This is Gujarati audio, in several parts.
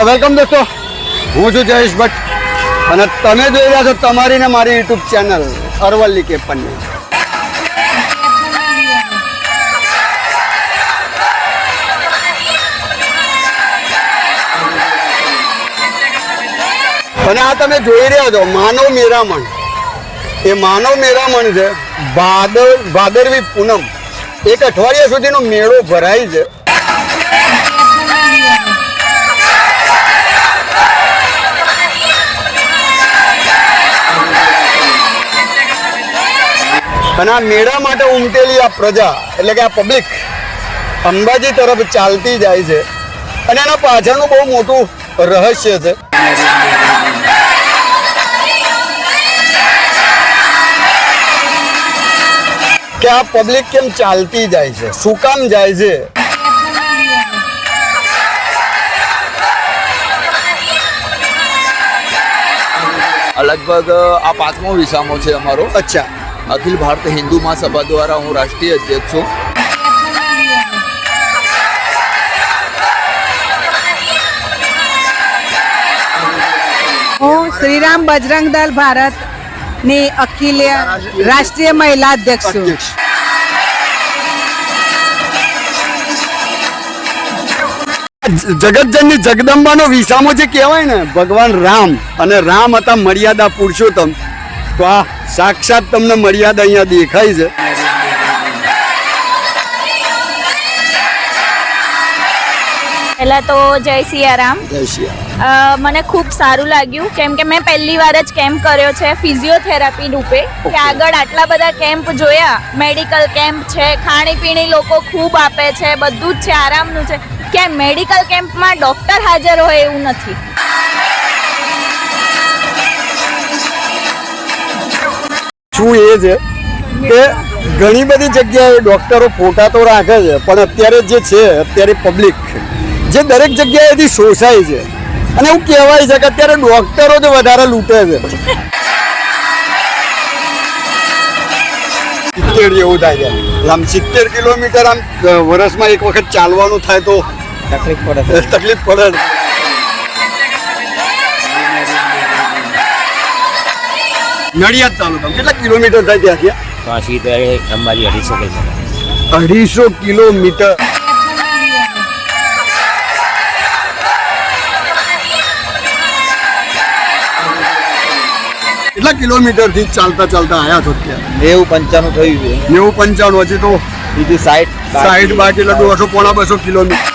વેલકમ દોસ્તો, હું છું જયેશ ભટ્ટ અને તમે જોઈ રહ્યા છો તમારી ને મારી યુટ્યુબ ચેનલ અરવલ્લી કે પન્ની. અને આ તમે જોઈ રહ્યા છો માનવ મેરામણ. એ માનવ મેરામણ છે ભાદરવી પૂનમ. એક અઠવાડિયા સુધીનો મેળો ભરાય છે. અને આ મેળા માટે ઉમટેલી આ પ્રજા એટલે કે આ પબ્લિક અંબાજી તરફ ચાલતી જાય છે. અને એના પાછળનું બહુ મોટું રહસ્ય છે. કે આ પબ્લિક કેમ ચાલતી જાય છે, શું કામ જાય છે. લગભગ આ 5મો વિસામો છે અમારો. અચ્છા. અખિલ ભારત હિન્દુ મહાસભા દ્વારા હું રાષ્ટ્રીય અધ્યક્ષ છું. હું શ્રીરામ બજરંગ દળ ભારતની અખિલ રાષ્ટ્રીય મહિલા અધ્યક્ષ છું. જગતજનની જગદંબાનો વિસામો જે કહેવાય ને, ભગવાન રામ અને રામ હતા મર્યાદા પુરુષોત્તમ. તો આ સાક્ષાત તમને મર્યાદા અહીંયા દેખાય છે. પહેલા તો જય સિયારામ. જય શ્રી મને ખૂબ સારું લાગ્યું કેમ કે મેં પહેલી વાર જ કેમ્પ કર્યો છે ફિઝિયોથેરાપી રૂપે. કે આગળ આટલા બધા કેમ્પ જોયા, મેડિકલ કેમ્પ છે, ખાણીપીણી લોકો ખૂબ આપે છે, બધું જ છે, આરામનું છે. ક્યાંય મેડિકલ કેમ્પમાં ડૉક્ટર હાજર હોય એવું નથી. શું એ છે કે ઘણી બધી જગ્યાએ ડોક્ટરો ફોટા તો રાખે છે, પણ અત્યારે જે છે અત્યારે પબ્લિક જે દરેક જગ્યાએથી શોષાય છે. અને એવું કહેવાય છે કે અત્યારે ડોક્ટરો જ વધારે લૂંટે છે. 70 જેવું થાય છે. આમ 70 કિલોમીટર આમ વર્ષમાં એક વખત ચાલવાનું થાય તો તકલીફ પડે. નડિયાદ તાલુકા કેટલા કિલોમીટર થાય ત્યાંથી? અંબાજી 250 કિલોમીટર. 250 કિલોમીટર. કેટલા કિલોમીટર થી ચાલતા આયા છો ત્યાં? 90-95 થયું છે. 90-95 હજી તો બીજું 60 બાકી એટલે 200-250 કિલોમીટર.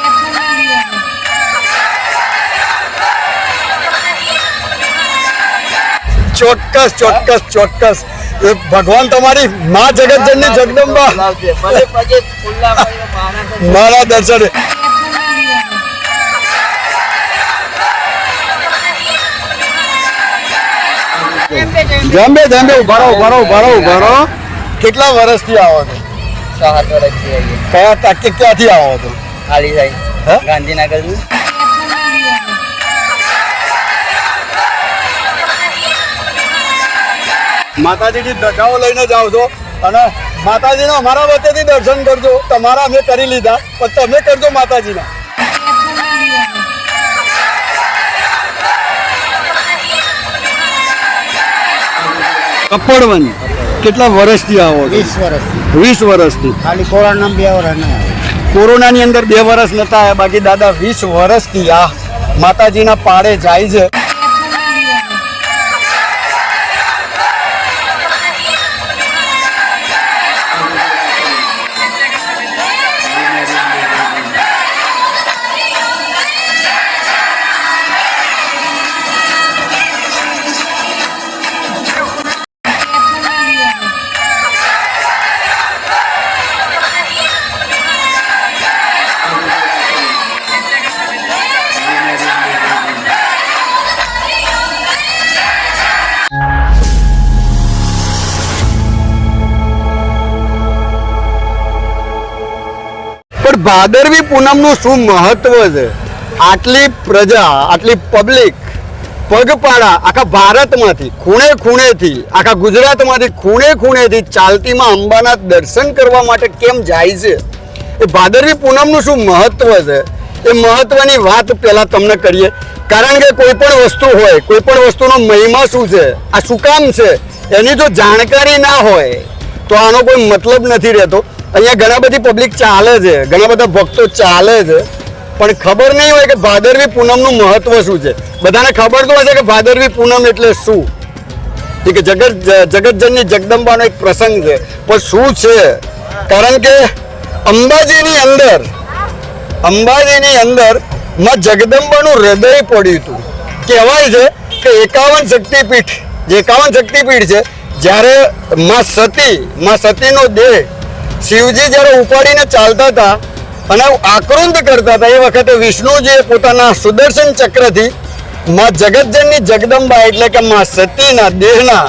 ચોક્કસ. ભગવાન તમારી મા જગતજનની જગદંબા મારા દર્શને. જંબે ઉભારો. કેટલા વર્ષથી આવો છો? 7 વર્ષથી આવીએ. ક્યાંથી આવો છો? ખાલી સાહેબ ગાંધીનગર. માતાજીની ધજાઓ લઈને જાઓ છો અને માતાજીના અમારા વચ્ચેથી દર્શન કરજો. તમારા અમે કરી લીધા, પણ તમે કરજો માતાજીના. કપડવન કેટલા વર્ષથી આવો છો? 20 વર્ષથી. ખાલી કોરોના 2 વર્ષ. કોરોનાની અંદર 2 વર્ષ નતા આવ્યા, બાકી દાદા 20 વર્ષથી આ માતાજીના પાડે જાય છે. પણ ભાદરવી પૂનમનું શું મહત્વ છે? આટલી પ્રજા, આટલી પબ્લિક પગપાળા આખા ભારતમાંથી ખૂણે ખૂણેથી, આખા ગુજરાતમાંથી ખૂણે ખૂણેથી ચાલતીમાં અંબાના દર્શન કરવા માટે કેમ જાય છે? એ ભાદરવી પૂનમનું શું મહત્વ છે એ મહત્વની વાત પહેલા તમને કરીએ. કારણ કે કોઈ પણ વસ્તુ હોય, કોઈ પણ વસ્તુનો મહિમા શું છે, આ શું કામ છે, એની જો જાણકારી ના હોય તો આનો કોઈ મતલબ નથી રહેતો. અહીંયા ઘણા બધી પબ્લિક ચાલે છે, ઘણા બધા ભક્તો ચાલે છે, પણ ખબર નહીં હોય કે ભાદરવી પૂનમનું મહત્વ શું છે. બધાને ખબર તો હશે કે ભાદરવી પૂનમ એટલે શું, કે જગતજનની જગદંબાનો એક પ્રસંગ છે, પણ શું છે? કારણ કે અંબાજીની અંદર માં જગદંબાનું હૃદય પડ્યું હતું. કહેવાય છે કે 51 શક્તિપીઠ છે, જ્યારે માં સતીનો દેહ શિવજી જ્યારે ઉપાડીને ચાલતા હતા અને આક્રોંત કરતા હતા, એ વખતે વિષ્ણુજીએ પોતાના સુદર્શન ચક્રથી માં જગતજનની જગદંબા એટલે કે માં સતીના દેહના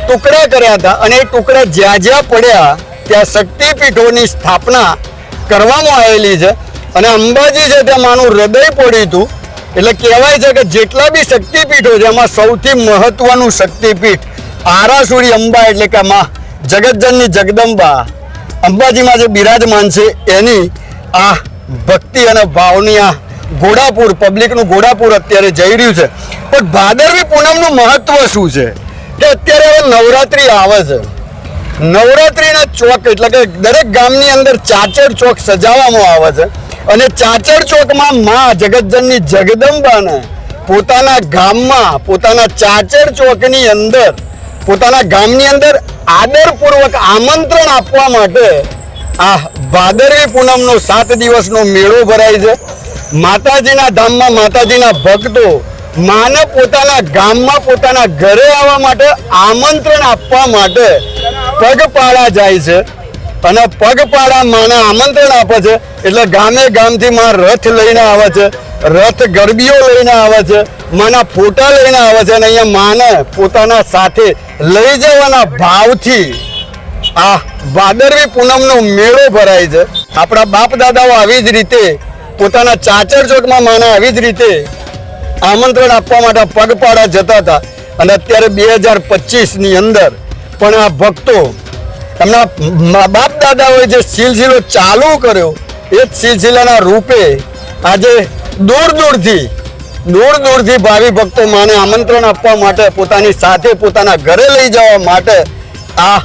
ટુકડા કર્યા હતા. અને એ ટુકડા જ્યાં પડ્યા ત્યાં શક્તિપીઠોની સ્થાપના કરવામાં આવેલી છે. અને અંબાજી છે ત્યાં માનું હૃદય પડ્યું હતું. એટલે કહેવાય છે કે જેટલા બી શક્તિપીઠો છે એમાં સૌથી મહત્વનું શક્તિપીઠ આરાસુરી અંબા એટલે કે માં જગતજનની જગદંબા અંબાજીમાં જે બિરાજમાન છે એની આ ભક્તિ અને ભાવની આ ઘોડાપુર, પબ્લિકનું ઘોડાપુર અત્યારે જઈ રહ્યું છે. પણ ભાદરવી પૂનમનું મહત્વ શું છે કે અત્યારે હવે નવરાત્રિ આવે છે. નવરાત્રિના ચોક એટલે કે દરેક ગામની અંદર ચાચર ચોક સજાવવામાં આવે છે. અને ચાચર ચોકમાં માં જગતજનની જગદંબાને પોતાના ગામમાં, પોતાના ચાચર ચોકની અંદર, પોતાના ગામની અંદર આદરપૂર્વક આમંત્રણ આપવા માટે આ ભાદરવી પૂનમનો 7 દિવસનો મેળો ભરાય છે. માતાજીના ધામમાં માતાજીના ભક્તો માને પોતાના ગામમાં, પોતાના ઘરે આવવા માટે આમંત્રણ આપવા માટે પગપાળા જાય છે. અને પગપાળા માને આમંત્રણ આપે છે. એટલે ગામે ગામથી માં રથ લઈને આવે છે, રથ ગરબીઓ લઈને આવે છે, માના ફોટા લઈને આવે છે. અને અહીંયા માને પોતાના સાથે લઈ જવાના ભાવથી આ ભાદરવી પૂનમનો મેળો ભરાય છે. આપણા બાપ દાદાઓ આવી જ રીતે પોતાના ચાચર ચોકમાં માને આવી જ રીતે આમંત્રણ આપવા માટે પગપાળા જતા હતા. અને અત્યારે 2025ની અંદર પણ આ ભક્તો એમના બાપ દાદાઓએ જે સિલસિલો ચાલુ કર્યો એ જ સિલસિલાના રૂપે આજે દૂર દૂરથી ભાવિ ભક્તો માને આમંત્રણ આપવા માટે પોતાની સાથે પોતાના ઘરે લઈ જવા માટે આ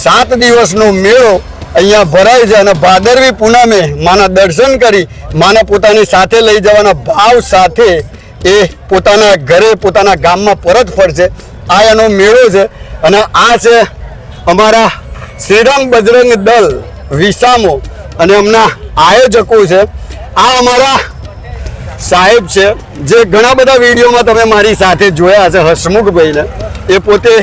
7 દિવસનો મેળો અહીંયા ભરાય છે. અને ભાદરવી પૂનમે માના દર્શન કરી માને પોતાની સાથે લઈ જવાના ભાવ સાથે એ પોતાના ઘરે, પોતાના ગામમાં પરત ફરશે. આ એનો મેળો છે. અને આ છે અમારા શ્રીરામ બજરંગ દળ વિસામો અને એમના આયોજકો છે. આ અમારા સાહેબ છે જે ઘણા બધા વિડીયોમાં તમે મારી સાથે જોયા હશે, હસમુખભાઈને. એ પોતે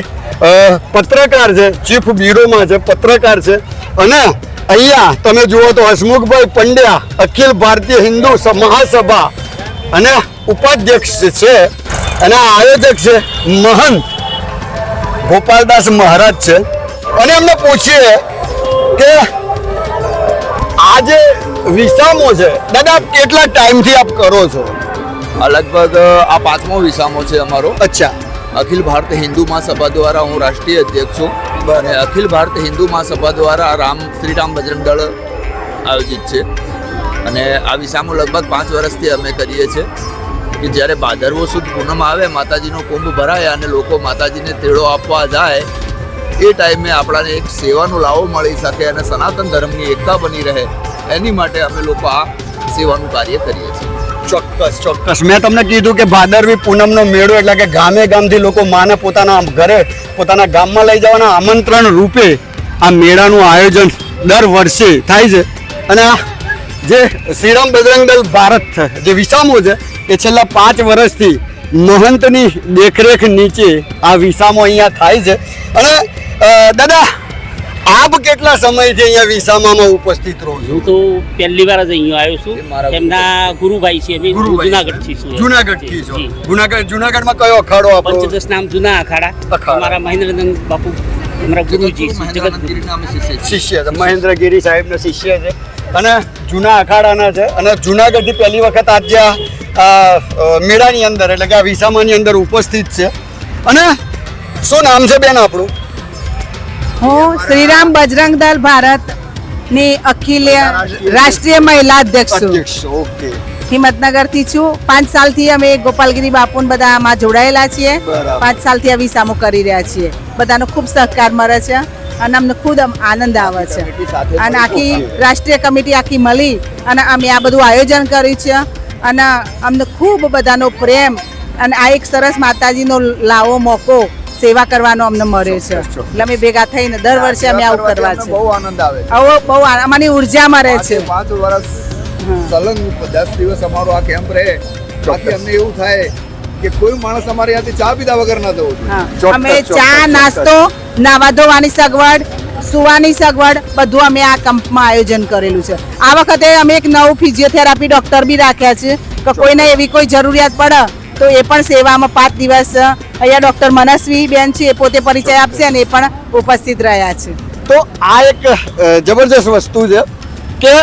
પત્રકાર છે, ચીફ બ્યુરોમાં છે, પત્રકાર છે. અને અહીંયા તમે જુઓ તો હસમુખભાઈ પંડ્યા અખિલ ભારતીય હિન્દુ મહાસભા અને ઉપાધ્યક્ષ છે. અને આયોજક છે મહંત ગોપાલદાસ મહારાજ છે. અને એમને પૂછીએ કે આ જે વિસામો છે દાદા કેટલા ટાઈમથી આપ કરો છો? લગભગ આ 5મો વિસામો છે અમારો. અચ્છા. અખિલ ભારતીય હિન્દુ મહાસભા દ્વારા હું રાષ્ટ્રીય અધ્યક્ષ છું. અને અખિલ ભારતીય હિન્દુ મહાસભા દ્વારા શ્રીરામ બજરંગ દળ આયોજિત છે. અને આ વિસામો લગભગ 5 વર્ષથી અમે કરીએ છીએ. કે જ્યારે ભાદરવો સુદ પૂનમ આવે, માતાજીનો કુંભ ભરાય અને લોકો માતાજીને તેડો આપવા જાય, એ ટાઈમે આપણાને એક સેવાનો લાવો મળી શકે અને સનાતન ધર્મની એકતા બની રહે, એની માટે અમે લોકો આ સેવાનું કાર્ય કરીએ છીએ. ચોક્કસ. મેં તમને કીધું કે ભાદરવી પૂનમનો મેળો એટલે કે ગામે ગામથી લોકો માને પોતાના ઘરે, પોતાના ગામમાં લઈ જવાના આમંત્રણ રૂપે આ મેળાનું આયોજન દર વર્ષે થાય છે. અને આ જે શ્રીરામ બજરંગ દળ ભારત જે વિસામો છે એ છેલ્લા 5 વર્ષથી મહંતની દેખરેખ નીચે આ વિસામો અહીંયા થાય છે. અને દાદા આપ કેટલા સમયથી અહીંયા વિસામામાં ઉપસ્થિત રહો છો? હું તો પહેલી વાર જ અહીંયા આવ્યો છું. એમના ગુરુભાઈ છે, અમે જુનાગઢથી છું. જુનાગઢથી છો? જુનાગઢમાં કયો અખાડો આપણો? પંચદશ નામ જૂના અખાડા. અમારા મહેન્દ્રનંદ બાપુ અમારા ગુરુજી છે, મહેન્દ્રનંદગીરીના અમે શિષ્ય છે, મહેન્દ્રગીરી સાહેબના શિષ્ય છે. અને જૂના અખાડાના છે. અને જુનાગઢથી પહેલી વખત આજે આ મેળાની અંદર એટલે કે આ વિસામાની અંદર ઉપસ્થિત છે. અને શું નામ છે બેન આપણું? હું શ્રીરામ બજરંગ દળ ભારતની રાષ્ટ્રીય મહિલા અધ્યક્ષ છું. ઓકે. હિંમતનગરથી છું. 5 સાલથી અમે ગોપાલગીરી બાપુને બધા આમાં જોડાયેલા છીએ. બરાબર. 5 સાલથી આ વિસામો કરી રહ્યા છીએ. બધાનો ખૂબ સહકાર મળે છે અને અમને ખુદ આનંદ આવે છે. અને આખી રાષ્ટ્રીય કમિટી આખી મળી અને અમે આ બધું આયોજન કર્યું છે અને અમને ખૂબ બધાનો પ્રેમ અને આ એક સરસ માતાજીનો લાવો મોકો સેવા કરવાનો અમને મળે છે. એટલે અમે ભેગા થઈને દર વર્ષે અમે આવું કરવા છે. બહુ આનંદ આવે છે. આવો બહુ અમારી ઉર્જા મળે છે. 5 વર્ષ સલંગ 10 દિવસ અમારો આ કેમ્પ રહે બાકી અમને એવું થાય કે કોઈ માણસ અમારે ત્યાંથી ચા પીધા વગર ના થવું જોઈએ. હા. અમે ચા નાસ્તો નાવા ધોવાની સગવડ સુવાની સગવડ બધું અમે આ કેમ્પમાં આયોજન કરેલું છે. આ વખતે અમે એક નવું ફિઝિયોથેરાપી ડોક્ટર બી રાખ્યા છે કે કોઈને એવી કોઈ જરૂરિયાત પડે તો એ પણ સેવામાં 5 દિવસ અહીંયા ડોક્ટર મનસ્વી બેન છે એ પોતે પરિચય આપશે અને એ પણ ઉપસ્થિત રહ્યા છે. તો આ એક જબરજસ્ત વસ્તુ છે કે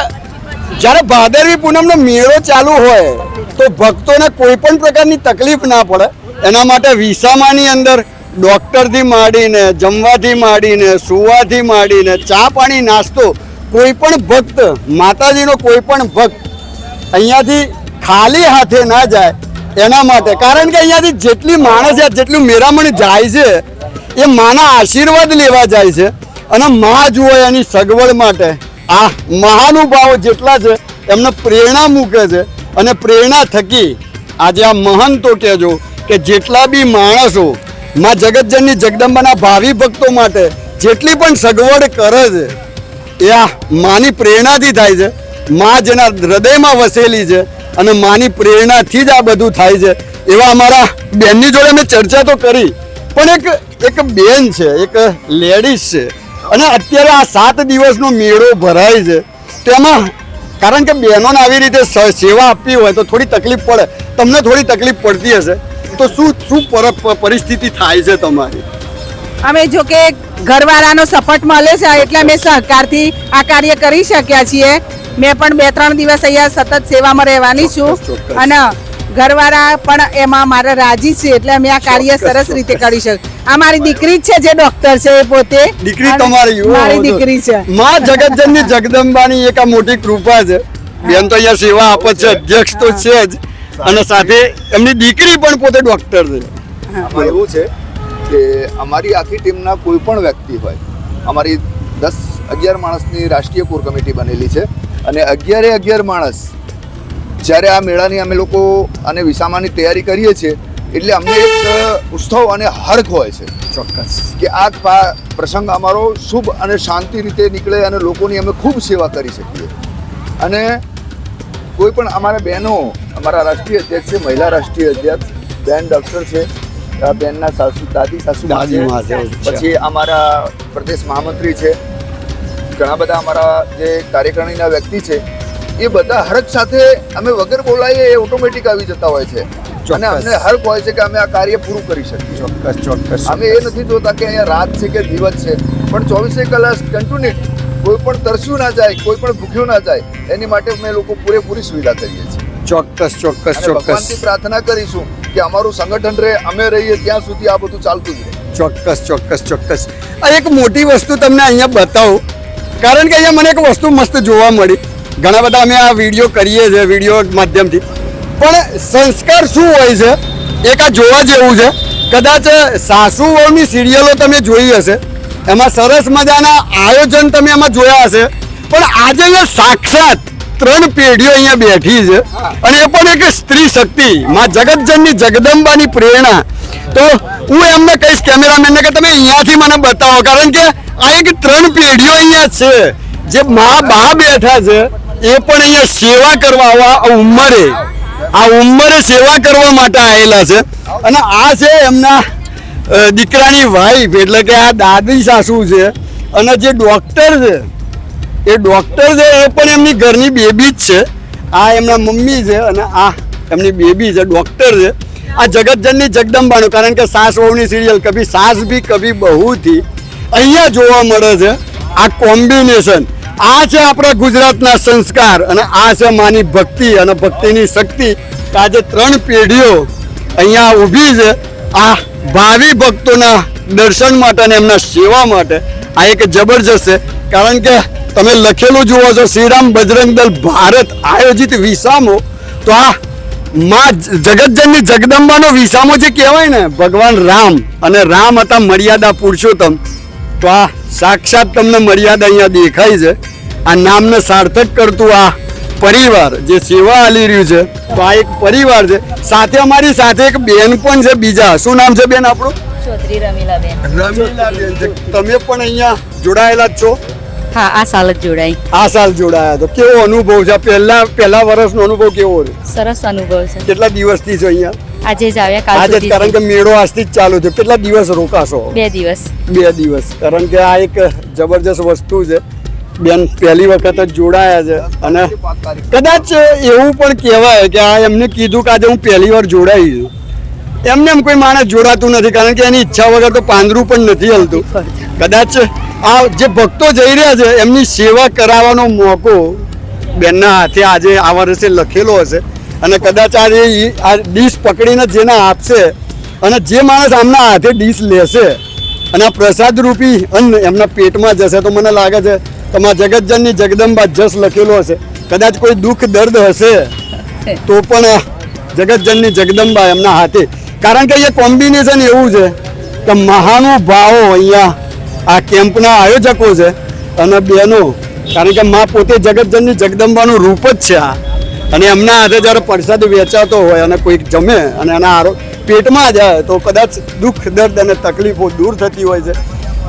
જ્યારે ભાદરવી પૂનમનો મેળો ચાલુ હોય તો ભક્તોને કોઈ પણ પ્રકારની તકલીફ ના પડે એના માટે વિસામાની અંદર ડૉક્ટરથી માંડીને જમવાથી માંડીને સુવાથી માંડીને ચા પાણી નાસ્તો કોઈ પણ ભક્ત માતાજીનો કોઈ પણ ભક્ત અહીંયાથી ખાલી હાથે ના જાય એના માટે. કારણ કે અહીંયાથી જેટલી માણસ જેટલું મેરામણ જાય છે એ માના આશીર્વાદ લેવા જાય છે અને મા જુઓ એની સગવડ માટે આ મહાનુભાવો જેટલા છે એમને પ્રેરણા મૂકે છે અને પ્રેરણા થકી આજે આ મહંતો કહેજો કે જેટલા બી માણસો માં જગતજનની જગદંબાના ભાવિ ભક્તો માટે જેટલી પણ સગવડ કરે છે એ આ માની પ્રેરણાથી થાય છે. મા જેના હૃદયમાં વસેલી છે અને માની પ્રેરણાથી જ આ બધું થાય છે. એવા અમારા બેનની જોડે મેં ચર્ચા તો કરી પણ એક બેન છે એક લેડીઝ છે અને અત્યારે આ 7 દિવસનો મેળો ભરાય છે તેમાં કારણ કે બહેનોને આવી રીતે સેવા આપવી હોય તો થોડી તકલીફ પડે. તમને થોડી તકલીફ પડતી હશે તો શું પરિસ્થિતિ થાય છે તમારી? અમે જો કે ઘરવાળાનો સપોર્ટ મળે છે એટલે અમે સહકારથી આ કાર્ય કરી શક્યા છીએ. મેં પણ 2-3 દિવસ અહીંયા સતત સેવામાં રહેવાની છું અને ઘરવાળા પણ એમાં મારા રાજી છે એટલે અમે આ કાર્ય સરસ રીતે કરી શકીએ. આ મારી દીકરી જ છે જે ડોક્ટર છે એ પોતે દીકરી તમારી? મારી દીકરી છે. માં જગતજનની જગદંબાની એક આ મોટી કૃપા છે. બેન તો અહીંયા સેવા આપે છે, અધ્યક્ષ તો છે જ અને સાથે એમની દીકરી પણ પોતે ડોક્ટર છે. આમાં એવું છે કે અમારી આખી ટીમના કોઈ પણ વ્યક્તિ હોય અમારી 10-11 માણસની રાષ્ટ્રીય કોર કમિટી બનેલી છે અને 11 માણસ જ્યારે આ મેળાની અમે લોકો અને વિસામાની તૈયારી કરીએ છીએ એટલે અમને એક ઉત્સવ અને હર્ષ હોય છે. ચોક્કસ કે આ પ્રસંગ અમારો શુભ અને શાંતિ રીતે નીકળે અને લોકોની અમે ખૂબ સેવા કરી શકીએ. અને કોઈ પણ અમારા બહેનો અમારા રાષ્ટ્રીય અધ્યક્ષ છે, મહિલા રાષ્ટ્રીય અધ્યક્ષ બેન ડૉક્ટર છે, બેનના દાદી સાસુ છે, પછી અમારા પ્રદેશ મહામંત્રી છે, ઘણા બધા અમારા જે કાર્યકારિણીના વ્યક્તિ છે એ બધા હર્ષ સાથે અમે વગર બોલાઈએ એ ઓટોમેટિક આવી જતા હોય છે અને અમને હર્ષ હોય છે કે અમે આ કાર્ય પૂરું કરી શકીએ. ચોક્કસ અમે એ નથી જોતા કે અહીંયા રાત છે કે દિવસ છે પણ 24 કલાક કન્ટિન્યુ કોઈ પણ તરસ્યું ના જાય, કોઈ પણ ભૂખ્યું ના જાય એની માટે અમે લોકો પૂરેપૂરી સુવિધા કરીએ છીએ. ચોક્કસ ભગવાનથી પ્રાર્થના કરીશું કે અમારું સંગઠન રહે, અમે રહીએ ત્યાં સુધી આ બધું ચાલતું જ રહે. ચોક્કસ. આ એક મોટી વસ્તુ તમને અહીંયા બતાવું કારણ કે અહીંયા મને એક વસ્તુ મસ્ત જોવા મળી. ઘણા બધા અમે આ વિડીયો કરીએ છીએ વિડીયો માધ્યમથી પણ સંસ્કાર શું હોય છે એક આ જોવા જેવું છે. કદાચ સાસુ વહુની સિરિયલો તમે જોઈ હશે એમાં સરસ મજાના આયોજન તમે એમાં જોયા હશે પણ આજે અહીંયા સાક્ષાત 3 પેઢીઓ અહીંયા બેઠી છે અને એ પણ એક સ્ત્રી શક્તિ માં જગતજનની જગદંબાની પ્રેરણા. તો હું એમને કહીશ કેમેરામેનને કે તમે અહીંયાથી મને બતાવો કારણ કે આ એક 3 પેઢીઓ અહીંયા છે જે મા બા બેઠા છે એ પણ અહીંયા સેવા કરવા આ ઉંમરે સેવા કરવા માટે આવેલા છે અને આ છે એમના દીકરાની વાઈફ એટલે કે આ દાદી સાસુ છે અને જે ડૉક્ટર છે એ પણ એમની ઘરની બેબી જ છે. આ એમના મમ્મી છે અને આ એમની બેબી છે ડૉક્ટર છે. આ જગતજનની જગદંબાનું કારણ કે સાસ વહુની સિરિયલ કભી સાસ ભી કભી બહુથી અહીંયા જોવા મળે છે. આ કોમ્બિનેશન આ છે આપણા ગુજરાતના સંસ્કાર અને આ છે માની ભક્તિ અને ભક્તિની શક્તિ. આજે 3 પેઢીઓ અહીંયા ઊભી છે આ ભાવિ ભક્તોના દર્શન માટે અને એમના સેવા માટે. આ એક જબરજસ્ત છે કારણ કે તમે લખેલું જુઓ છો શ્રીરામ બજરંગ દળ ભારત આયોજિત વિસામો તો આ માં જગતજનની જગદંબાનો વિસામો જે કહેવાય ને, ભગવાન રામ, અને રામ હતા મર્યાદા પુરુષોત્તમ. તો આ સાક્ષાત તમને મર્યાદા અહીંયા દેખાય છે. આ નામને સાર્થક કરતું આ પરિવાર જે સેવા આલી રહ્યું છે, તો આ એક પરિવાર છે. સાથે અમારી સાથે એક બેન પણ છે બીજા. શું નામ છે બેન આપણું? ચૌધરી રમીલાબેન. રમીલાબેન છે. તમે પણ અહીંયા જોડાયેલા જ છો? હા, આ સાલ જ જોડાઈ. આ સાલ જોડાયા. તો કેવો અનુભવ છે? પહેલા વર્ષનો અનુભવ કેવો છે? સરસ અનુભવ છે. કેટલા દિવસથી છો અહીંયા? આજે જ આવ્યા, કાલ આજે જ, સુધી કારણ કે મેળો આજથી જ ચાલુ છે. કેટલા દિવસ રોકાશો? 2 દિવસ. 2 દિવસ. કારણ કે આ એક જબરજસ્ત વસ્તુ છે. બેન પહેલી વખત જ જોડાયા છે, અને કદાચ એવું પણ કહેવાય કે આ એમને કીધું કે આજે હું પહેલી વાર જોડાઈ છું. એમને એમ કોઈ માણસ જોડાતું નથી, કારણ કે એની ઈચ્છા વગર તો પાંદરું પણ નથી હલતું. કદાચ આ જે ભક્તો જઈ રહ્યા છે એમની સેવા કરાવવાનો મોકો બેનના હાથે આજે આ વર્ષે લખેલો હશે, અને કદાચ આજે આ ડીશ પકડીને જેને આપશે, અને જે માણસ આમના હાથે ડીશ લેશે અને આ પ્રસાદ રૂપી અન્ન એમના પેટમાં જશે, તો મને લાગે છે તમારા જગતજનની જગદંબા જસ લખેલો હશે. કદાચ કોઈ દુઃખ દર્દ હશે તો પણ જગતજનની જગદંબા એમના હાથે, કારણ કે એ કોમ્બિનેશન એવું છે કે મહાનુભાવો અહીંયા આ કેમ્પના આયોજકો છે અને બહેનો, કારણ કે માં પોતે જગતજનની જગદંબાનું રૂપ જ છે આ. અને એમના હાથે જ્યારે પ્રસાદ વેચાતો હોય અને કોઈક જમે અને એના પેટમાં જાય તો કદાચ દુઃખ દર્દ અને તકલીફો દૂર થતી હોય છે.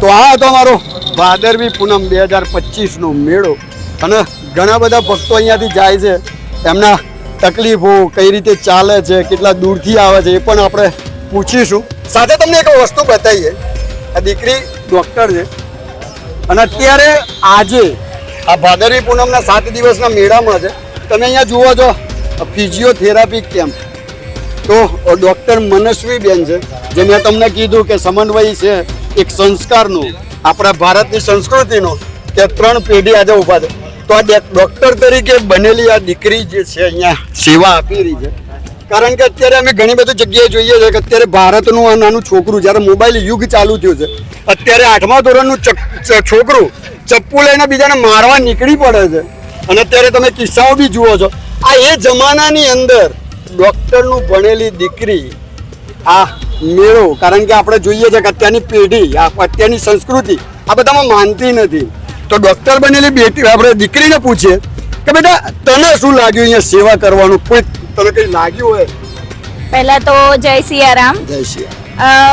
તો આ હતો અમારો ભાદરવી પૂનમ 2025નો મેળો, અને ઘણા બધા ભક્તો અહીંયાથી જાય છે. એમના તકલીફો કઈ રીતે ચાલે છે, કેટલા દૂરથી આવે છે, એ પણ આપણે પૂછીશું. સાથે તમને એક વસ્તુ બતાવીએ. આ દીકરી ડૉક્ટર છે, અને અત્યારે આજે આ ભાદરવી પૂનમના 7 દિવસના મેળામાં છે. તમે અહીંયા જુઓ છો ફિઝિયોથેરાપી કેમ્પ. તો ડૉક્ટર મનસ્વીબેન છે, જે મેં તમને કીધું કે સમન્વય છે એક સંસ્કારનો, આપણા ભારતની સંસ્કૃતિનો, કે 3 પેઢી આજે ઊભા છે. તો આ ડૉક્ટર તરીકે બનેલી આ દીકરી જે છે અહીંયા સેવા આપી રહી છે. કારણ કે અત્યારે અમે ઘણી બધી જગ્યાએ જોઈએ છીએ કે અત્યારે ભારતનું આ નાનું છોકરું, જ્યારે મોબાઈલ યુગ ચાલુ થયું છે, અત્યારે 8મા ધોરણનું છોકરું ચપ્પુ લઈને બીજાને મારવા નીકળી પડે છે. અને અત્યારે તમે કિસ્સાઓ બી જુઓ છો. આ એ જમાનાની અંદર ડૉક્ટરનું ભણેલી દીકરી આ મેળો, કારણ કે આપણે જોઈએ છે કે અત્યારની પેઢી, અત્યારની સંસ્કૃતિ આ બધામાં માનતી નથી. તો ડૉક્ટર બનેલી બેટી આપણે દીકરીને પૂછીએ કે બેટા તને શું લાગ્યું અહીંયા સેવા કરવાનું? કોઈ તને કંઈ લાગ્યું હોય? પહેલા તો જય સિયારામ. જય શ્રી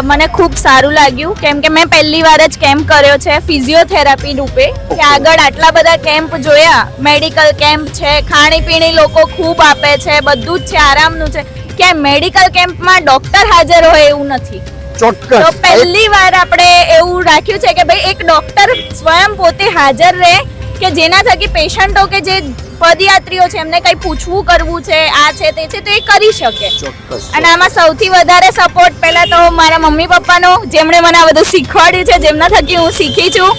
મને ખૂબ સારું લાગ્યું, કેમ કે મેં પહેલી વાર જ કેમ્પ કર્યો છે ફિઝિયોથેરાપી રૂપે. કે આગળ આટલા બધા કેમ્પ જોયા, મેડિકલ કેમ્પ છે, ખાણીપીણી લોકો ખૂબ આપે છે, બધું જ છે, આરામનું છે. કે મેડિકલ કેમ્પમાં ડોક્ટર હાજર હોય એવું નથી. ચોક્કસ. તો પહેલી વાર આપણે એવું રાખ્યું છે કે ભાઈ એક ડોક્ટર સ્વયં પોતે હાજર રહે, કે જેના થકી પેશન્ટો કે જે પદયાત્રીઓ છે એમને કંઈ પૂછવું કરવું છે, આ છે તે છે, તો એ કરી શકે. ચોક્કસ. અને આમાં સૌથી વધારે સપોર્ટ પહેલા તો મારા મમ્મી પપ્પાનો, જેમણે મને આ બધું શીખવાડ્યું છે, જેમના થકી હું શીખી છું.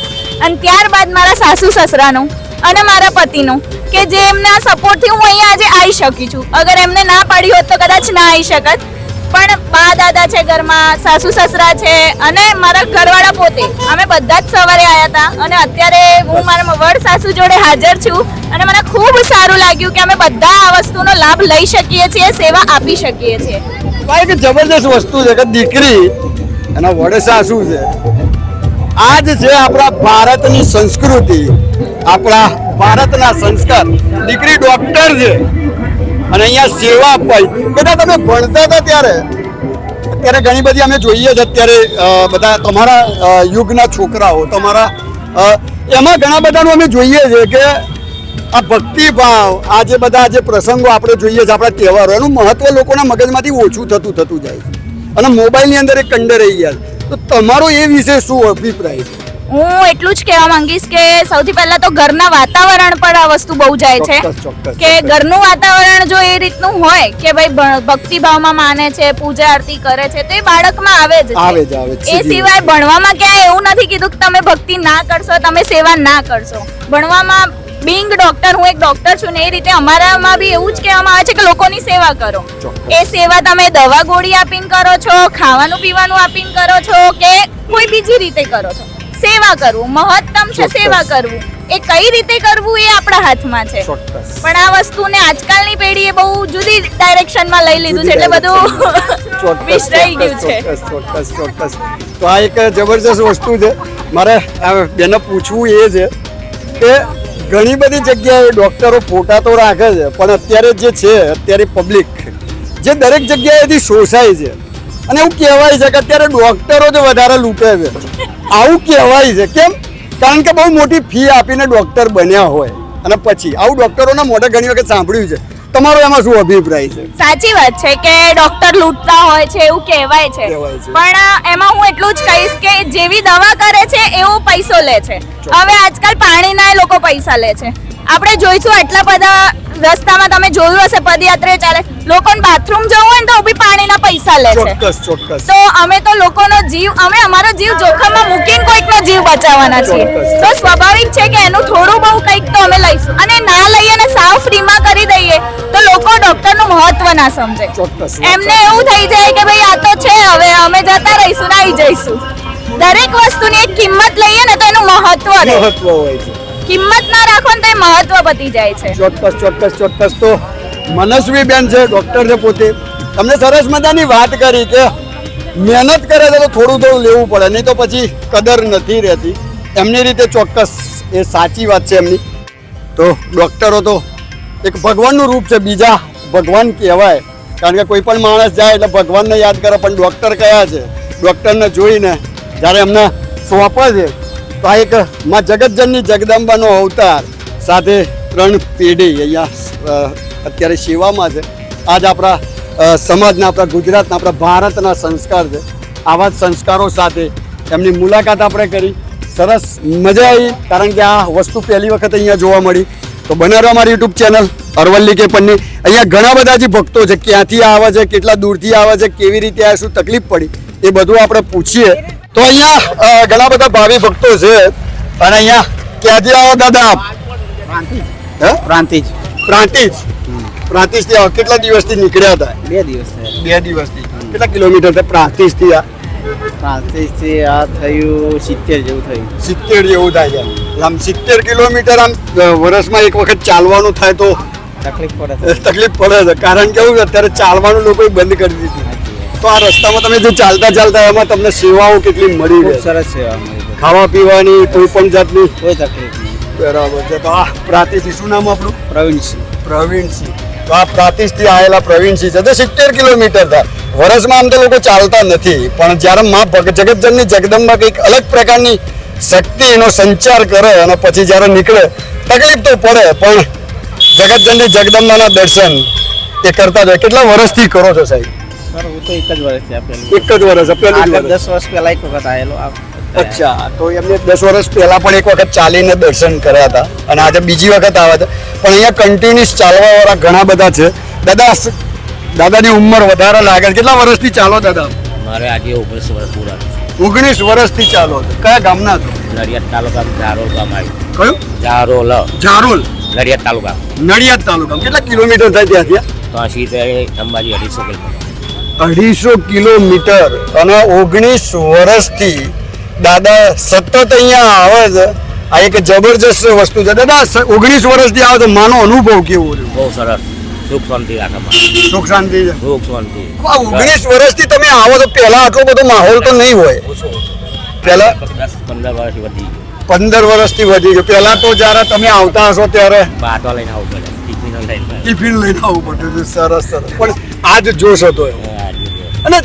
અને ત્યારબાદ મારા સાસુ સસરાનો અને મારા પતિનો, કે જે એમના સપોર્ટથી હું અહીંયા આજે આવી શકી છું. અગર એમને ના પાડી હોત તો કદાચ ના આવી શકત. પણ બા દાદા છે ઘરમાં, સાસુ સસરા છે, અને મારા ઘરવાળા પોતે, અમે બધા જ સવારે આવ્યા હતા. અને અત્યારે હું મારા વડ સાસુ જોડે હાજર છું, અને મને ખૂબ સારું લાગ્યું કે અમે બધા આ વસ્તુનો લાભ લઈ શકીએ છીએ, સેવા આપી શકીએ છીએ. આ એક જબરદસ્ત વસ્તુ છે કે દીકરી એના વડે સાસુ છે. આ જ છે આપણા ભારતની સંસ્કૃતિ, આપણા ભારતના સંસ્કાર. દીકરી ડૉક્ટર છે અને અહીંયા સેવા અપાઈ. બેટા તમે ભણતા હતા ત્યારે, અત્યારે ઘણી બધી અમે જોઈએ છે અત્યારે બધા તમારા યુગના છોકરાઓ, તમારા એમાં ઘણા બધાનું અમે જોઈએ છે કે આ ભક્તિભાવ, આ જે બધા જે પ્રસંગો આપણે જોઈએ છે, આપણા તહેવારો, એનું મહત્વ લોકોના મગજમાંથી ઓછું થતું જાય છે, અને મોબાઈલની અંદર એક કંડે રહી ગયા છે. તો તમારો એ વિશે શું અભિપ્રાય છે? હું એટલું જ કહેવા માંગીશ કે સૌથી પહેલા તો ઘરના વાતાવરણ પર આ વસ્તુ બહુ જાય છે. કે ઘરનું વાતાવરણ જો એ રીતનું હોય કે ભાઈ ભક્તિભાવમાં માને છે, પૂજા આરતી કરે છે, તો એ બાળકમાં આવે જ છે. એ સિવાય ભણવામાં ક્યાંય એવું નથી કીધું કે તમે ભક્તિ ના કરશો, તમે સેવા ના કરશો. ભણવામાં બિંગ ડોક્ટર, હું એક ડોક્ટર છું ને, એ રીતે અમારામાં બી એવું જ કહેવામાં આવે છે કે લોકોની સેવા કરો. એ સેવા તમે દવા ગોળી આપીને કરો છો, ખાવાનું પીવાનું આપીને કરો છો, કે કોઈ બીજી રીતે કરો છો, સેવા કરવું મહત્તમ છે. સેવા કરવું એ કઈ રીતે કરવું એ આપણા હાથમાં છે. ચોક્કસ. પણ આ વસ્તુને આજકાલની પેઢીએ બહુ જુદી ડાયરેક્શનમાં લઈ લીધું છે એટલે બધું વિસરાઈ ગયું છે. ચોક્કસ. તો આ એક જબરજસ્ત વસ્તુ છે. મારે આ બેને પૂછવું એ છે કે ઘણી બધી જગ્યાએ ડૉક્ટરો ફોટા તો રાખે છે પણ અત્યારે જે છે અત્યારે પબ્લિક જે દરેક જગ્યાએથી શોષાય છે અને એવું કહેવાય છે કે અત્યારે ડૉક્ટરો જ વધારે લૂંટે છે. આવું કહેવાય છે કેમ? કારણ કે બહુ મોટી ફી આપીને ડૉક્ટર બન્યા હોય અને પછી આવું ડૉક્ટરોના મોઢે ઘણી વખત સાંભળ્યું છે. તમારો એમાં શું અભિપ્રાય છે? સાચી વાત છે કે ડોક્ટર લૂંટતા હોય છે એવું કહેવાય છે, કહેવાય છે. પણ એમાં હું એટલું જ કહીશ કે જેવી દવા કરે છે એવો પૈસો લે છે. હવે આજકાલ પાણીના લોકો પૈસા લે છે. આપણે જોઈશું આટલા બધા રસ્તામાં તમે જોયું હશે પદયાત્રા ચાલે, લોકોને બાથરૂમ જવું હોય ને તો બી પાણીના પૈસા લે છે. ચોક્કસ. તો અમે તો લોકોનો જીવ, અમે અમારો જીવ જોખમમાં મૂકીને કોઈકનો જીવ બચાવવાના છીએ. તો સ્વાભાવિક છે કે એનું થોડું બહુ કંઈક તો અમે લઈશું, અને ના લઈએ ને સાવ ફ્રીમાં કરી દઈએ તો લોકો ડોક્ટરનું મહત્વ ના સમજે. ચોક્કસ. એમને એવું થઈ જાય કે ભાઈ આ તો છે, હવે અમે જતા રહીશું ને આવી જઈશું. દરેક વસ્તુની એક કિંમત લઈએ ને તો એનું મહત્વ રહે. મહત્વ હોય છે. કિંમત ના રાખો ને તો એ મહત્વ પતી જાય છે. ચોક્કસ. તો મનસ્વી બેન છે, ડૉક્ટર છે પોતે, તમને સરસ મજાની વાત કરી કે મહેનત કરે છે તો થોડું લેવું પડે, નહીં તો પછી કદર નથી રહેતી. એમની રીતે ચોક્કસ એ સાચી વાત છે એમની. તો ડૉક્ટરો તો એક ભગવાનનું રૂપ છે, બીજા ભગવાન કહેવાય. કારણ કે કોઈ પણ માણસ જાય એટલે ભગવાનને યાદ કરે, પણ ડૉક્ટર કયા છે? ડૉક્ટરને જોઈને જ્યારે એમને સોંપે છે તો આ એક માં જગતજનની જગદંબાનો અવતાર સાથે 3 પેઢી અહીંયા અત્યારે સેવામાં છે. આજ આપણા સમાજના, આપણા ગુજરાતના, આપણા ભારતના સંસ્કાર છે. આવા જ સંસ્કારો સાથે એમની મુલાકાત આપણે કરી. સરસ મજા આવી, કારણ કે આ વસ્તુ પહેલી વખત અહીંયા જોવા મળી. તો બને રહો અમારી યુટ્યુબ ચેનલ અરવલ્લી કે પન્ની. અહીંયા ઘણા બધા જે ભક્તો છે, ક્યાંથી આવે છે, કેટલા દૂરથી આવે છે, કેવી રીતે આ શું તકલીફ પડી, એ બધું આપણે પૂછીએ. તો અહીંયા ઘણા બધા ભાવિ ભક્તો છે. અને અહીંયા ક્યાંથી આવો દાદા આપ? પ્રાંતિજથી આવો. કેટલા દિવસથી નીકળ્યા હતા? 2 દિવસ થયા. 2 દિવસથી. કેટલા કિલોમીટર છે પ્રાંતિજથી? પ્રાંતિજથી આ થયું 70 જેવું થયું. 70 જેવું થાય છે. આમ 70 કિલોમીટર આમ વર્ષમાં એક વખત ચાલવાનું થાય તો તકલીફ પડે તકલીફ પડે છે. કારણ કેવું છે અત્યારે ચાલવાનું લોકોએ બંધ કરી દીધું. તો આ રસ્તામાં તમે જો ચાલતા એમાં તમને સેવાઓ કેટલી મળી ખૂબ રહે? સરસ સેવા મળી છે. ખાવા પીવાની કોઈ પણ જાતની કોઈ તકલીફ નહીં. બરાબર છે. તો આ પ્રાંતિજથી શું નામ આપણું? પ્રવીણસિંહ. તો આ પ્રાંતિજથી આવેલા પ્રવીણસિંહ છે. તો 70 કિલોમીટર થાય. વર્ષમાં આમ તો લોકો ચાલતા નથી, પણ જ્યારે માં જગતજનની જગદંબા કંઈક અલગ પ્રકારની શક્તિનો સંચાર કરે અને પછી જ્યારે નીકળે તકલીફ તો પડે, પણ જગતજનની જગદંબાના દર્શન એ કરતા જાય. કેટલા વર્ષથી કરો છો સાહેબ? સર હું તો એક જ વર્ષથી આપેલું. એક જ વર્ષ? પહેલું જ 10 વર્ષ. વર્ષ પહેલા એક વખત આવેલો. અચ્છા. તો એમને 10 વર્ષ પહેલા પણ એક વખત ચાલીને દર્શન કર્યા હતા અને આજે બીજી વખત આવે છે. પણ અહીંયા કન્ટિન્યુઅસ ચાલવાવાળા ઘણા બધા છે. દાદાની ઉંમર વધારે લાગે છે. કેટલા વર્ષથી ચાલો દાદા? મારે આજે 19 વર્ષ પૂરા. 19 વર્ષથી ચાલો છો. કયા ગામના છો? નડિયાદ તાલુકા જારોલ ગામ આવ્યું. કયું? જારોલ જારોલ. નડિયાદ તાલુકા. નડિયાદ તાલુકા. કેટલા કિલોમીટર થાય ત્યાંથી? તો અહીં અંબાજી 250 કિલોમીટર. 250 કિલોમીટર. અને 19 વર્ષથી દાદા સતત અહીંયા આવે છે. આ એક જબરજસ્ત વસ્તુ છે. દાદા 19 વર્ષથી આવે છે, માનો અનુભવ કેવો રહ્યો? બહુ સરસ. સુખ શાંતિ રાખે. સુખ શાંતિ છે. સુખ શાંતિ. 19 વર્ષથી તમે આવો તો પહેલા આટલો બધો માહોલ તો નહીં હોય? પહેલા 10-15 વર્ષથી વધી ગયું. 15 વર્ષથી વધી ગયો. પહેલા તો જ્યારે તમે આવતા હશો ત્યારે બાટો લઈને આવવું પડે. ટિફિન લઈને આવવું પડતું હતું. સરસ. પણ આજ જોશ હતો એમ. અને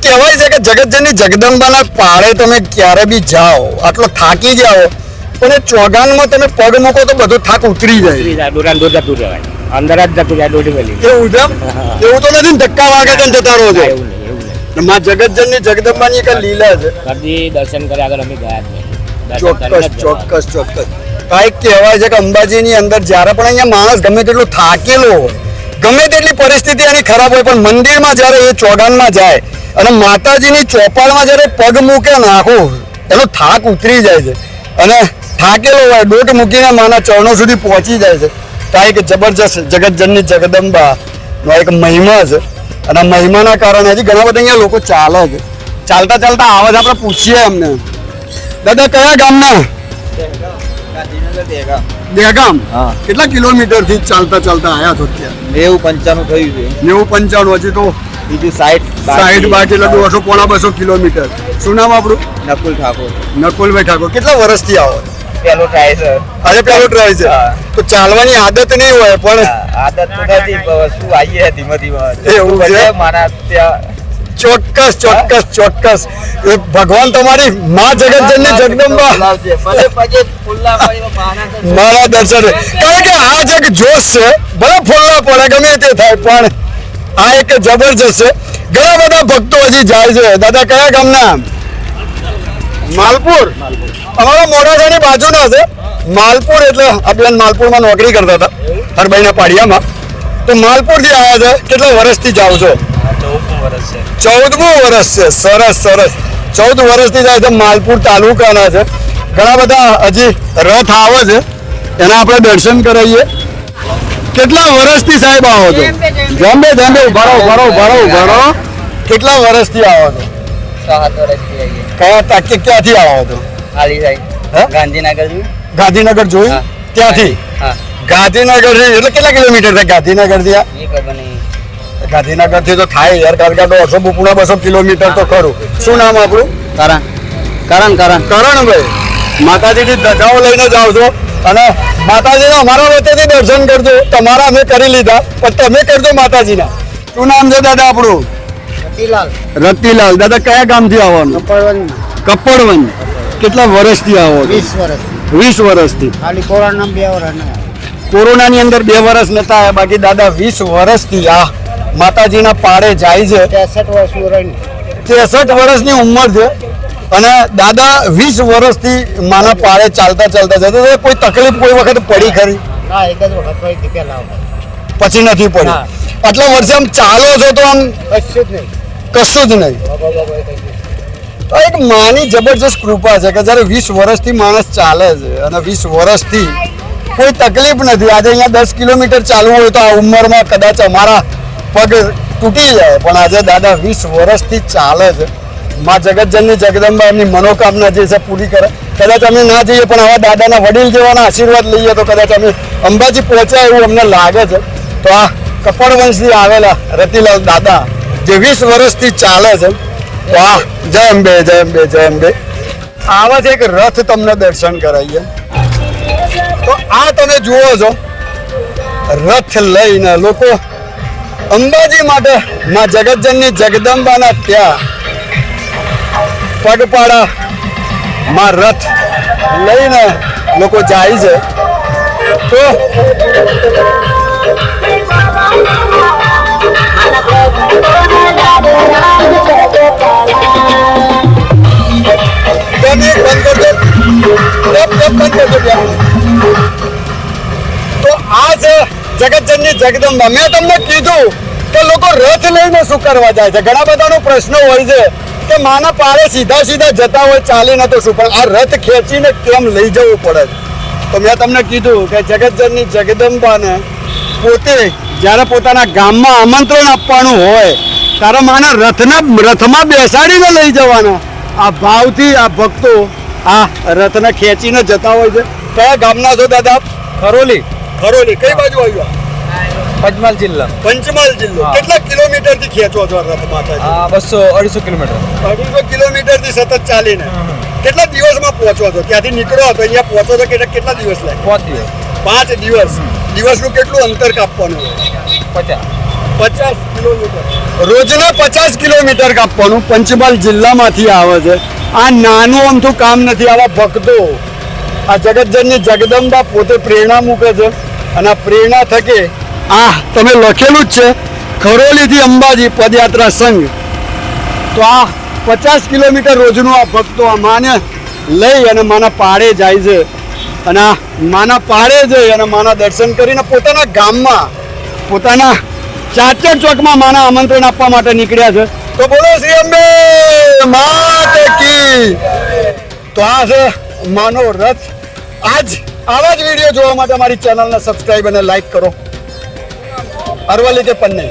કહેવાય છે કે જગતજનની જગદંબાના પાળે તમે ક્યારે બી જાઓ, આટલો થાકી જાઓ, પણ એ ચોગાનમાં તમે પગ મૂકો તો બધો થાક ઉતરી જાય. દૂર જતું રહેવાય. અંદર જ જતું જાય દોઢી વેલી. એવું છે? એવું તો નથી ને? ધક્કા વાગે છે ને જતા રહો છો? એવું નહીં. માં જગતજનની જગદંબાની એક લીલા છે. કદી દર્શન કર્યા આગળ અમે ગયા જ નહીં. ચોક્કસ. કાંઈક કહેવાય છે કે અંબાજીની અંદર જ્યારે પણ અહીંયા માણસ ગમે તેટલો થાકેલો હોય, ગમે તેટલી પરિસ્થિતિ એની ખરાબ હોય, પણ મંદિરમાં જ્યારે એ ચોગાનમાં જાય અને માતાજીની ચોપાળમાં જ્યારે પગ મૂકે ને આખું એનો થાક ઉતરી જાય છે. અને થાકેલો હોય દોટ મૂકીને માના ચરણો સુધી પહોંચી જાય છે. તો આ એક જબરજસ્ત જગતજનની જગદંબાનો એક મહિમા છે. અને આ મહિમાના કારણે હજી ઘણા બધા અહીંયા લોકો ચાલે છે. ચાલતા આવે છે. આપણે પૂછીએ એમને. દાદા કયા ગામના? ગાંધીનગર દેગામ દહેગામ હા કેટલા કિલોમીટર થી ચાલતા આયા છો અત્યારે 90-95 થયું છે 90-95 હજી તો બીજું 60 બાકી એટલે 200-250 કિલોમીટર. શું નામ આપણું? નકુલ ઠાકોર નકુલભાઈ ઠાકોર. કેટલા વર્ષથી આવો? પેલો ટ્રાય છે આજે પહેલો ટ્રાય છે. હા. તો ચાલવાની આદત નહીં હોય પણ આદત તો નથી પણ શું આવીએ ધીમે ધીમે એવું છે? બધે મારા ત્યાં ચોક્કસ એ ભગવાન તમારી માં જગતજનની જગદંબા બોલાવશે. ભલે પગે ફુલ્લા પડી માના તો મારા દર્શન કારણ કે આ જ એક જોશ છે. ભલે ફોલ્લા પડે ગમે તે થાય પણ આ એક જબરજસ્ત છે. ઘણા બધા ભક્તો હજી જાય છે. દાદા કયા ગામના? માલપુર. અમારા મોડાસાની બાજુના છે માલપુર. એટલે આ બેન માલપુરમાં નોકરી કરતા હતા હરભાઈના પાડિયામાં. તો માલપુરથી આવ્યા છે. કેટલા વર્ષથી જાઓ છો? 14મું વર્ષ છે. સરસ 14 વર્ષથી જાય છે. માલપુર તાલુકાના છે. ઘણા બધા હજી રથ આવે છે એના આપણે દર્શન કરાવીએ. કેટલા વર્ષથી સાહેબ આવો છો? જમ્બે ઉભારો. કેટલા વર્ષથી આવો છો? 7 વર્ષથી આવીએ કયા તાકે ક્યાંથી આવો છો? હાલી હે? સાહેબ ગાંધીનગર જોયું ગાંધીનગર જોયું? હા. ત્યાંથી હા ગાંધીનગર એટલે કેટલા કિલોમીટર થાય ગાંધીનગરથી? એ ખબર નહીં ગાંધીનગરથી તો થાય યાર, કારણ કે 150-200 કિલોમીટર તો ખરું. શું નામ આપણું? કરણભાઈ. માતાજીની ધજાઓ લઈને જાઓ છો અને માતાજીના અમારા વચ્ચેથી દર્શન કરજો. તમારા અમે કરી લીધા પણ તમે કરજો માતાજીના. શું નામ છે દાદા આપણું? રતિલાલ. દાદા કયા ગામથી આવવાનું? કપડવંજ. કેટલા વર્ષથી આવો છો? 20 વર્ષથી. ખાલી કોરોના 2 વર્ષ કોરોનાની અંદર 2 વર્ષ નતા આવ્યા, બાકી દાદા 20 વર્ષથી આ માતાજીના પાડે જાય છે. 63 વર્ષની ઉંમર છે અને દાદા 20 વર્ષથી માના પાડે ચાલતા જતા. કોઈ તકલીફ કોઈ વખત પડી ખરી? એક જ વખત કોઈ પેલા પછી નથી પડી. આટલા વર્ષે આમ ચાલો છો તો આમ કશું જ નહીં. તો એક માની જબરજસ્ત કૃપા છે કે જ્યારે 20 વર્ષથી માણસ ચાલે છે અને 20 વર્ષથી કોઈ તકલીફ નથી. આજે અહીંયા 10 કિલોમીટર ચાલવું હોય તો આ ઉંમરમાં કદાચ અમારા પગ તૂટી જાય, પણ આજે દાદા 20 વર્ષથી ચાલે છે. માં જગતજનની જગદંબા એમની મનોકામના જે છે પૂરી કરે. કદાચ અમે ના જઈએ પણ આવા દાદાના વડીલ જેવાના આશીર્વાદ લઈએ તો કદાચ અમે અંબાજી પહોંચ્યા એવું અમને લાગે છે. તો આ કપડવંશથી આવેલા રતિલાલ દાદા જે 20 વર્ષથી ચાલે છે. તો આ જય અંબે. આવા જ એક રથ તમને દર્શન કરાવીએ. તો આ તમે જુઓ છો રથ લઈને લોકો અંબાજી માટે માં જગતજનની જગદંબાના ત્યાં પગપાળા માં રથ લઈને લોકો જાય છે. તો તો આ છે જગતજનની જગદંબા. મેં તમને કીધું કે લોકો રથ લઈને શું કરવા જાય છે. ઘણા બધાનો પ્રશ્ન હોય છે કે માના પાળે સીધા જતા હોય ચાલીને તો શું, પણ આ રથ ખેંચીને કેમ લઈ જવું પડે? તો મેં તમને કીધું કે જગતજનની જગદંબાને પોતે જ્યારે પોતાના ગામમાં આમંત્રણ આપવાનું હોય ત્યારે માના રથમાં બેસાડીને લઈ જવાના. આ ભાવથી આ ભક્તો આ રથને ખેંચીને જતા હોય છે. કયા ગામના છો દાદા? ખરોલી. કઈ બાજુ આવ્યું? પંચમહાલ જિલ્લો. કેટલા કિલોમીટર થી ખેંચો છો રથ માતાજી? 200-250 કિલોમીટર. 250 કિલોમીટર થી સતત ચાલીને કેટલા દિવસમાં પહોંચો છો? ત્યાંથી નીકળો તો અહીંયા પહોંચો તો કેટલા દિવસ લાગે? 5 દિવસ. દિવસનું કેટલું અંતર કાપવાનું હોય? 50 કિલોમીટર. રોજના 50 કિલોમીટર કાપવાનું. પંચમહાલ જિલ્લામાંથી આવે છે. આ નાનું અમથું કામ નથી. આવા ભક્તો આ જગતજનની જગદંબા પોતે પ્રેરણા મૂકે છે અને આ પ્રેરણા થકી આ તમે લખેલું જ છે ખરોલીથી અંબાજી પદયાત્રા સંઘ. તો આ 50 કિલોમીટર રોજનું આ ભક્તો આ માને લઈ અને માના પાડે જાય છે અને આ માના પાડે જઈ અને માના દર્શન કરીને પોતાના ગામમાં પોતાના ચાચર ચોકમાં માના આમંત્રણ આપવા માટે નીકળ્યા છે. તો બોલો શ્રી અંબે માત કી. તો આ છે માનો રથ. આવા જ વિડીયો જોવા માટે અમારી ચેનલને સબસ્ક્રાઇબ અને લાઈક કરો. અરવલ્લી કે પન્ને.